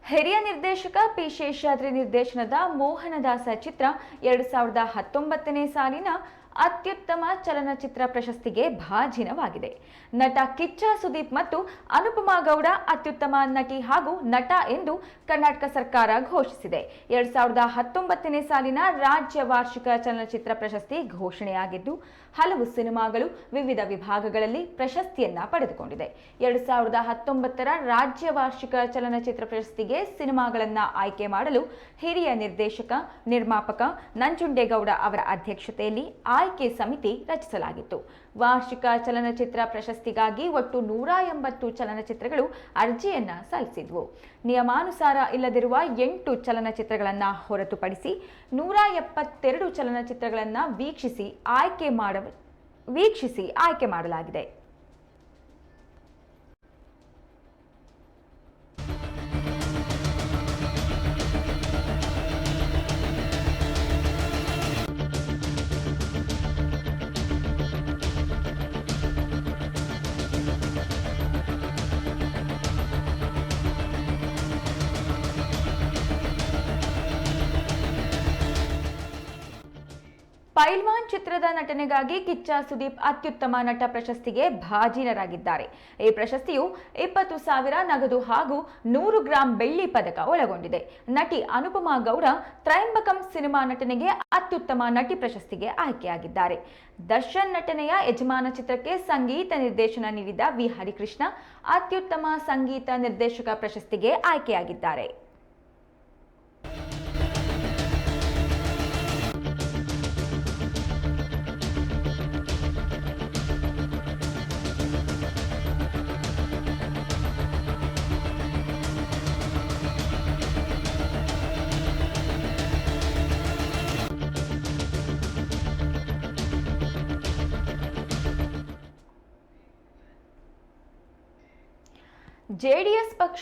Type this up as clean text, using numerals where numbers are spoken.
ಹಿರಿಯ ನಿರ್ದೇಶಕ ಪಿ ಶೇಷಾದ್ರಿ ನಿರ್ದೇಶನದ ಮೋಹನದಾಸ ಚಿತ್ರ 2019ನೇ ಸಾಲಿನ ಅತ್ಯುತ್ತಮ ಚಲನಚಿತ್ರ ಪ್ರಶಸ್ತಿಗೆ ಭಾಜನವಾಗಿದೆ. ನಟ ಕಿಚ್ಚ ಸುದೀಪ್ ಮತ್ತು ಅನುಪಮಾ ಗೌಡ ಅತ್ಯುತ್ತಮ ನಟಿ ಹಾಗೂ ನಟ ಎಂದು ಕರ್ನಾಟಕ ಸರ್ಕಾರ ಘೋಷಿಸಿದೆ. 2019ನೇ ಸಾಲಿನ ರಾಜ್ಯ ವಾರ್ಷಿಕ ಚಲನಚಿತ್ರ ಪ್ರಶಸ್ತಿ ಘೋಷಣೆಯಾಗಿದ್ದು, ಹಲವು ಸಿನಿಮಾಗಳು ವಿವಿಧ ವಿಭಾಗಗಳಲ್ಲಿ ಪ್ರಶಸ್ತಿಯನ್ನ ಪಡೆದುಕೊಂಡಿದೆ. 2019ರ ರಾಜ್ಯ ವಾರ್ಷಿಕ ಚಲನಚಿತ್ರ ಪ್ರಶಸ್ತಿಗೆ ಸಿನಿಮಾಗಳನ್ನ ಆಯ್ಕೆ ಮಾಡಲು ಹಿರಿಯ ನಿರ್ದೇಶಕ, ನಿರ್ಮಾಪಕ ನಂಜುಂಡೇಗೌಡ ಅವರ ಅಧ್ಯಕ್ಷತೆಯಲ್ಲಿ ಆಯ್ಕೆ ಸಮಿತಿ ರಚಿಸಲಾಗಿತ್ತು. ವಾರ್ಷಿಕ ಚಲನಚಿತ್ರ ಪ್ರಶಸ್ತಿಗಾಗಿ ಒಟ್ಟು 180 ಚಲನಚಿತ್ರಗಳು ಅರ್ಜಿಯನ್ನ ಸಲ್ಲಿಸಿದ್ವು. ನಿಯಮಾನುಸಾರ ಇಲ್ಲದಿರುವ 8 ಚಲನಚಿತ್ರಗಳನ್ನು ಹೊರತುಪಡಿಸಿ 172 ಚಲನಚಿತ್ರಗಳನ್ನು ವೀಕ್ಷಿಸಿ ಆಯ್ಕೆ ಮಾಡಲಾಗಿದೆ. ಪೈಲ್ವಾನ್ ಚಿತ್ರದ ನಟನೆಗಾಗಿ ಕಿಚ್ಚ ಸುದೀಪ್ ಅತ್ಯುತ್ತಮ ನಟ ಪ್ರಶಸ್ತಿಗೆ ಭಾಜನರಾಗಿದ್ದಾರೆ. ಈ ಪ್ರಶಸ್ತಿಯು 20,000 ನಗದು ಹಾಗೂ 100 ಗ್ರಾಂ ಬೆಳ್ಳಿ ಪದಕ ಒಳಗೊಂಡಿದೆ. ನಟಿ ಅನುಪಮಾ ಗೌಡ ತ್ರೈಂಬಕಂ ಸಿನಿಮಾ ನಟನೆಗೆ ಅತ್ಯುತ್ತಮ ನಟಿ ಪ್ರಶಸ್ತಿಗೆ ಆಯ್ಕೆಯಾಗಿದ್ದಾರೆ. ದರ್ಶನ್ ನಟನೆಯ ಯಜಮಾನ ಚಿತ್ರಕ್ಕೆ ಸಂಗೀತ ನಿರ್ದೇಶನ ನೀಡಿದ ವಿ ಹರಿಕೃಷ್ಣ ಅತ್ಯುತ್ತಮ ಸಂಗೀತ ನಿರ್ದೇಶಕ ಪ್ರಶಸ್ತಿಗೆ ಆಯ್ಕೆಯಾಗಿದ್ದಾರೆ. ಜೆಡಿಎಸ್ ಪಕ್ಷ